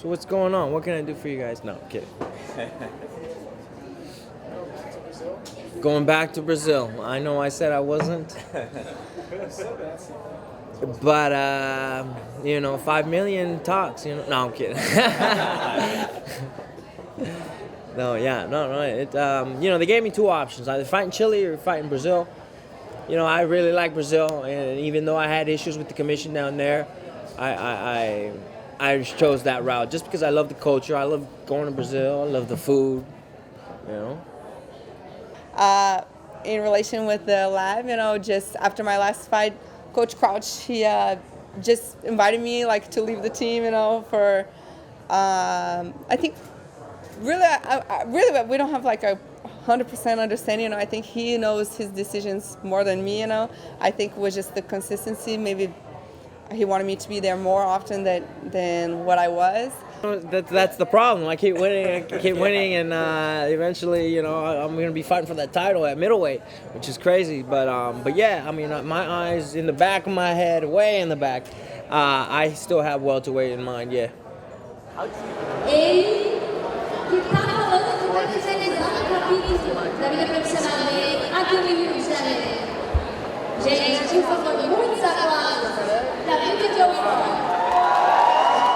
So what's going on? What can I do for you guys? No, I'm kidding. Going back to Brazil. I know I said I wasn't. But, 5 million talks, No, I'm kidding. No. They gave me two options: either fight in Chile or fight in Brazil. I really like Brazil, and even though I had issues with the commission down there, I just chose that route just because I love the culture. I love going to Brazil. I love the food. In relation with the lab, just after my last fight, Coach Crouch, he just invited me to leave the team, for I think really, really we don't have a 100% understanding. I think he knows his decisions more than me. I think it was just the consistency. Maybe he wanted me to be there more often than what I was. That's the problem. I keep winning, and eventually, I'm gonna be fighting for that title at middleweight, which is crazy. But yeah, my eyes in the back of my head, way in the back, I still have welterweight in mind. Yeah. Ele que está falando que vai finalizar a cabine da vida profissional dele aqui no Rio de Janeiro. Gente, por favor, muitos aplausos da vida de Leydon.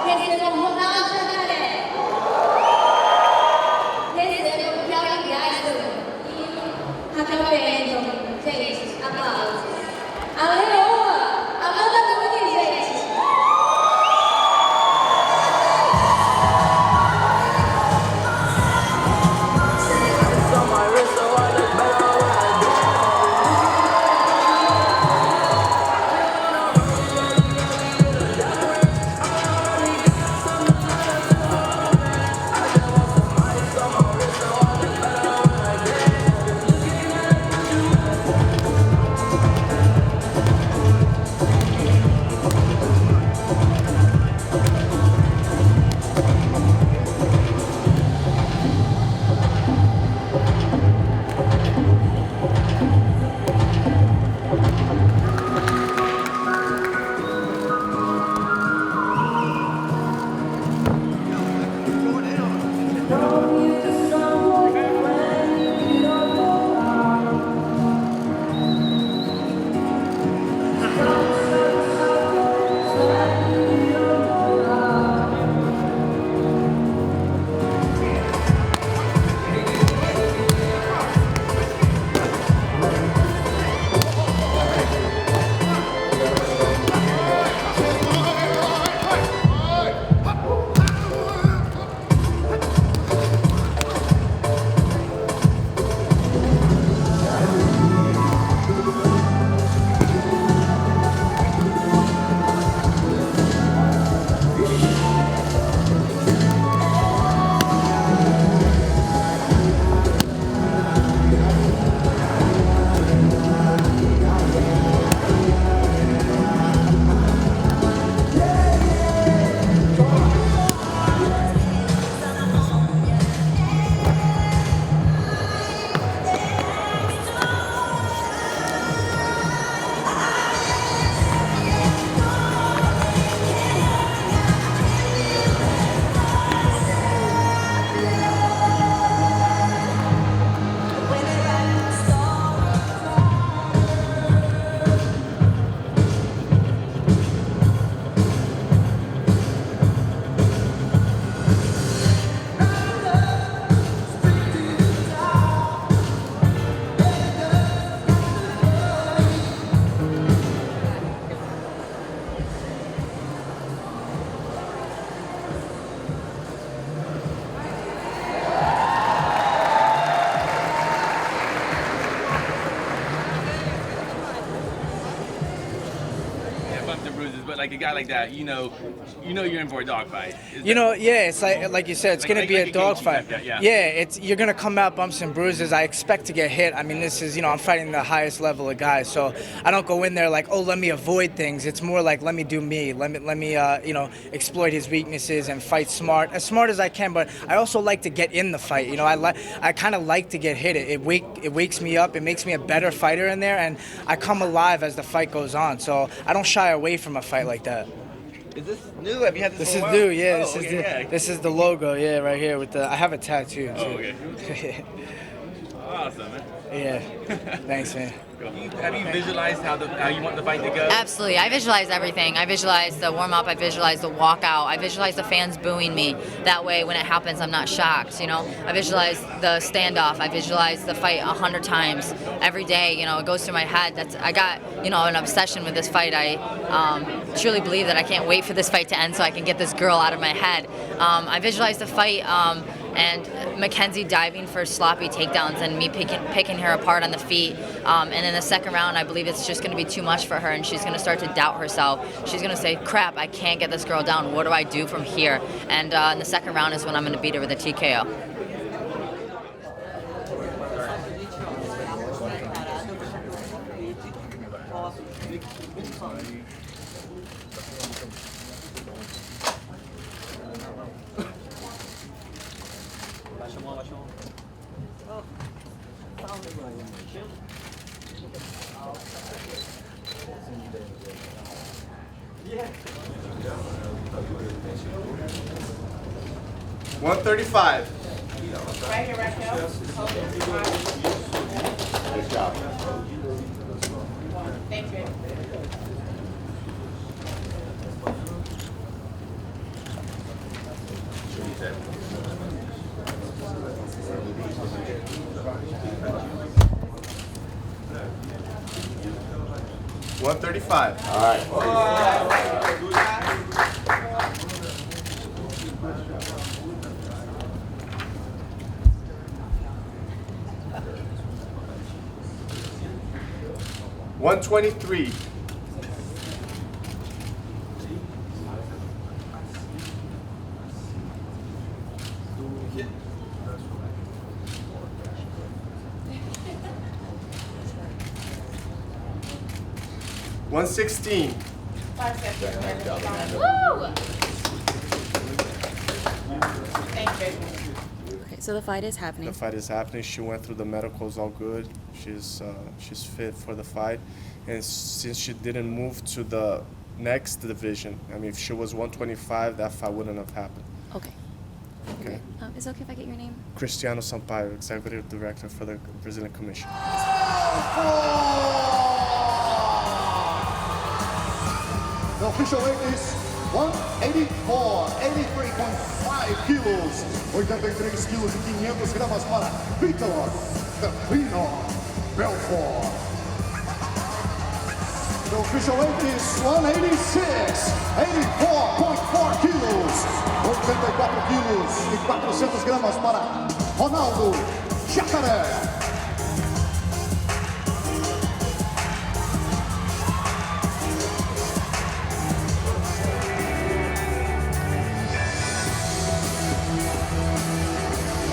Recebam Ronaldo Jacaré. Recebam Kelly Gaston e Raquel Pendon. Gente, aplausos. A Leoa, Amanda Nunes, gente. But like a guy like that, you're in for a dogfight. It's like you said, it's going to be a dogfight. Yeah. You're going to come out bumps and bruises. I expect to get hit. This is, I'm fighting the highest level of guys, so I don't go in there like, oh, let me avoid things. It's more like, let me do me. Let me exploit his weaknesses and fight as smart as I can. But I also like to get in the fight. I kind of like to get hit. It wakes me up. It makes me a better fighter in there, and I come alive as the fight goes on. So I don't shy away from a fight like that. Is this new? Have you had this? This for a is while? new, yeah. Oh, This is okay, the yeah. this is the logo, yeah, right here with the. I have a tattoo too. Oh, okay. Awesome, man. Yeah. Thanks, man. Have you visualized how you want the fight to go? Absolutely. I visualize everything. I visualize the warm up. I visualize the walkout. I visualize the fans booing me. That way, when it happens, I'm not shocked. You know, I visualize the standoff. I visualize the fight 100 times every day. You know, it goes through my head. I got an obsession with this fight. I truly believe that I can't wait for this fight to end so I can get this girl out of my head. I visualize the fight. And Mackenzie diving for sloppy takedowns and me picking her apart on the feet. And in the second round, I believe it's just going to be too much for her, and she's going to start to doubt herself. She's going to say, crap, I can't get this girl down. What do I do from here? And in the second round is when I'm going to beat her with a TKO. Yeah. 135. Right here, right here. Good job. Thank you. $135. All right. $123. $116. 5 seconds. Woo! Thank you. Okay, so the fight is happening. The fight is happening. She went through the medicals all good. She's fit for the fight, and since she didn't move to the next division, I mean, if she was 125, that fight wouldn't have happened. Okay. Okay. Is it okay if I get your name? Cristiano Sampaio, Executive Director for the Brazilian Commission. The official weight is 184, 83.5 quilos, 83 quilos e 500 gramas para Vitor Pepino Belfort. The official weight is 186, 84.4 quilos, 84 quilos e 400 gramas para Ronaldo Jacaré.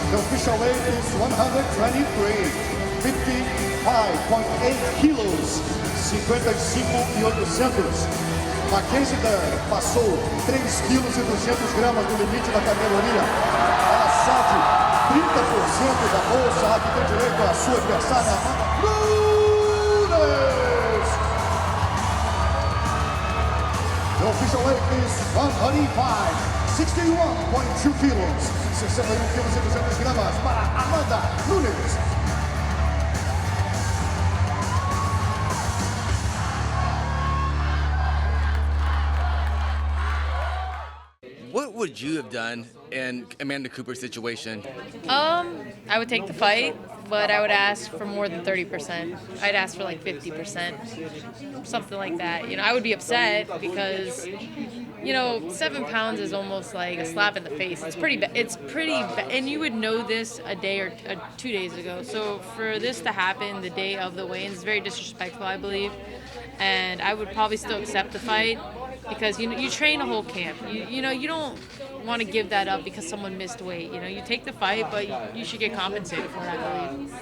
The official weight is 123, 55.8 quilos, 55,800. Mackenzie passou 3 quilos e 200 gramas do limite da categoria. Ela cede 30% da bolsa, ela que tem direito à sua adversária, Amanda Nunes. The official weight is 105. 61.2 quilos, 61 quilos e 200 gramas para Amanda Nunes. What would you have done in Amanda Cooper's situation? I would take the fight, but I would ask for more than 30%. I'd ask for like 50%, something like that. I would be upset because, 7 pounds is almost like a slap in the face. It's pretty and you would know this a day or 2 days ago. So for this to happen the day of the weigh-ins is very disrespectful, I believe. And I would probably still accept the fight because you train a whole camp. You don't want to give that up because someone missed weight. You take the fight, but you should get compensated for it, I believe.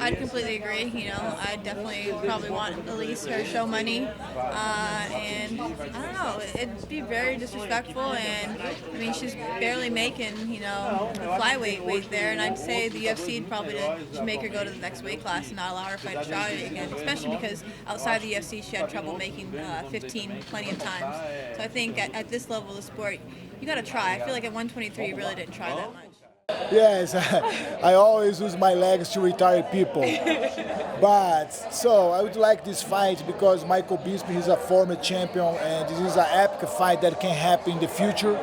I'd completely agree. I definitely probably want Elise her show money, and I don't know, it'd be very disrespectful, and I mean, she's barely making, you know, the flyweight weight there, and I'd say the UFC probably should make her go to the next weight class and not allow her to fight Australia again, especially because outside the UFC she had trouble making 15 plenty of times. So I think at this level of the sport, you got to try. I feel like at 123 you really didn't try that much. Yes, I always use my legs to retire people. But so I would like this fight because Michael Bisping is a former champion, and this is an epic fight that can happen in the future.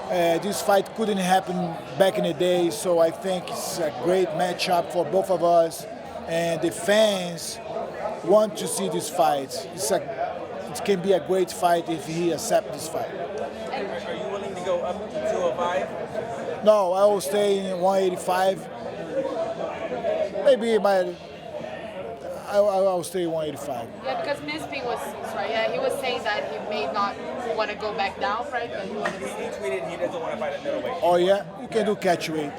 This fight couldn't happen back in the day, so I think it's a great matchup for both of us, and the fans want to see this fight. It can be a great fight if he accepts this fight. Are you willing to go up to 205? No, I will stay in 185. Maybe I'll stay 185. Yeah, because Bisping was right. Yeah, he was saying that he may not want to go back down, right? But he tweeted he doesn't want to fight at middleweight. Oh yeah, you can do catch weight.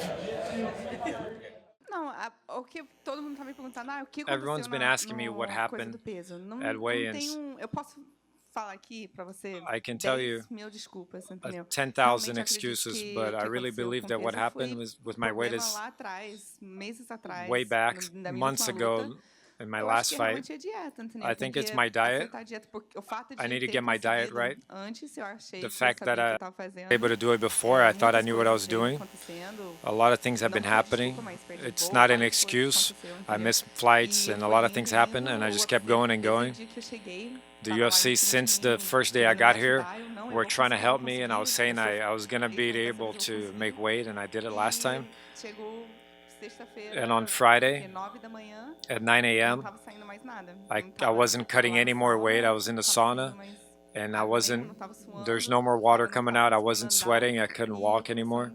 Não, o que todo mundo tá me perguntando, o que Everyone's been asking me what happened at weigh-ins. Eu posso falar aqui para você. I can tell you 10,000 excuses, but I really believe that what happened was with my weight is way back, months ago. In my last fight, I think it's my diet. I need to get my diet right. The fact that I was able to do it before, I thought I knew what I was doing. A lot of things have been happening. It's not an excuse. I missed flights and a lot of things happened, and I just kept going and going. The UFC, since the first day I got here, were trying to help me, and I was saying I was going to be able to make weight, and I did it last time. And on Friday, at 9 a.m., I wasn't cutting any more weight. I was in the sauna, and there's no more water coming out. I wasn't sweating. I couldn't walk anymore.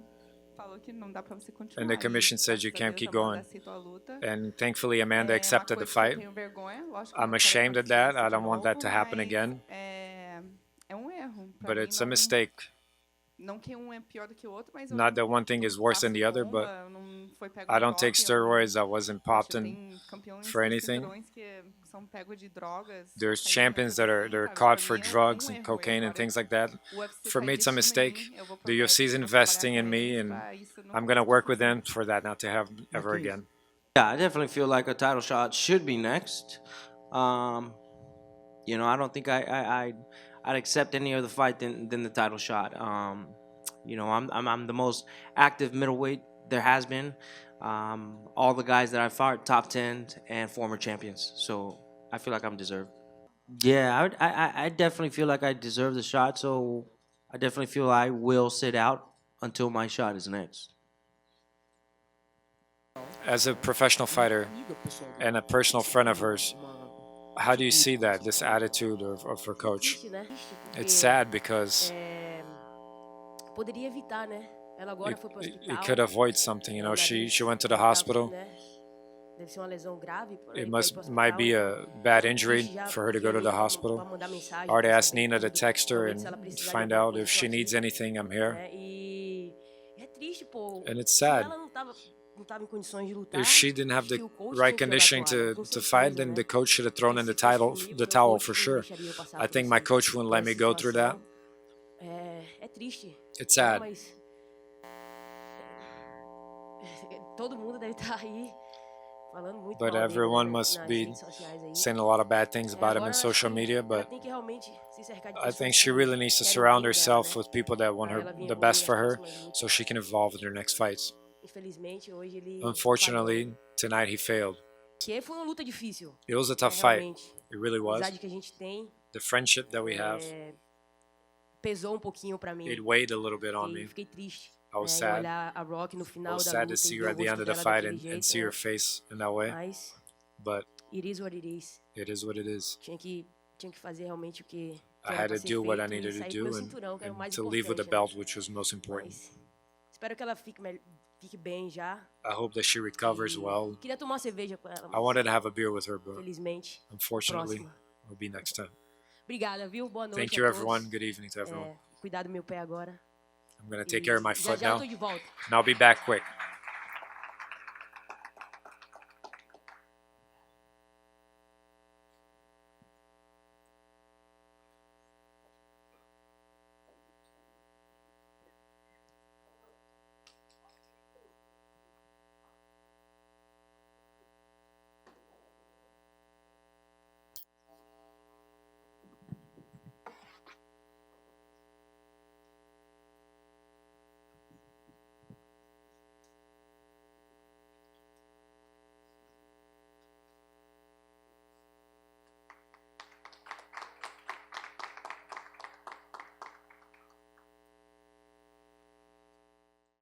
And the commission said you can't keep going. And thankfully, Amanda accepted the fight. I'm ashamed of that. I don't want that to happen again. But it's a mistake. Not that one thing is worse than the other, but I don't take steroids. I wasn't popped in for anything. There's champions that are caught for drugs and cocaine and things like that. For me, it's a mistake. The UFC is investing in me, and I'm going to work with them for that not to happen ever again. Yeah, I definitely feel like a title shot should be next. You know, I don't think I'd accept any other fight than the title shot. You know, I'm the most active middleweight there has been. All the guys that I fought, top 10 and former champions. So I feel like I'm deserved. Yeah, I definitely feel like I deserve the shot. So I definitely feel I will sit out until my shot is next. As a professional fighter and a personal friend of hers, how do you see that, this attitude of her coach? It's sad because it could avoid something, you know. She went to the hospital. It might be a bad injury for her to go to the hospital. I already asked Nina to text her and find out if she needs anything, I'm here. And it's sad. If she didn't have the right conditioning to fight, then the coach should have thrown in the towel for sure. I think my coach wouldn't let me go through that. It's sad. But everyone must be saying a lot of bad things about him on social media, but I think she really needs to surround herself with people that want the best for her so she can evolve in her next fights. Unfortunately, tonight he failed. It was a tough fight. It really was. The friendship that we have, it weighed a little bit on me. I was sad. I was sad to see her at the end of the fight and see her face in that way. But it is what it is. It is what it is. I had to do what I needed to do and to leave with the belt, which was most important. I hope that she recovers well. I wanted to have a beer with her, but unfortunately, it'll be next time. Thank you, everyone. Good evening to everyone. I'm going to take care of my foot now, and I'll be back quick.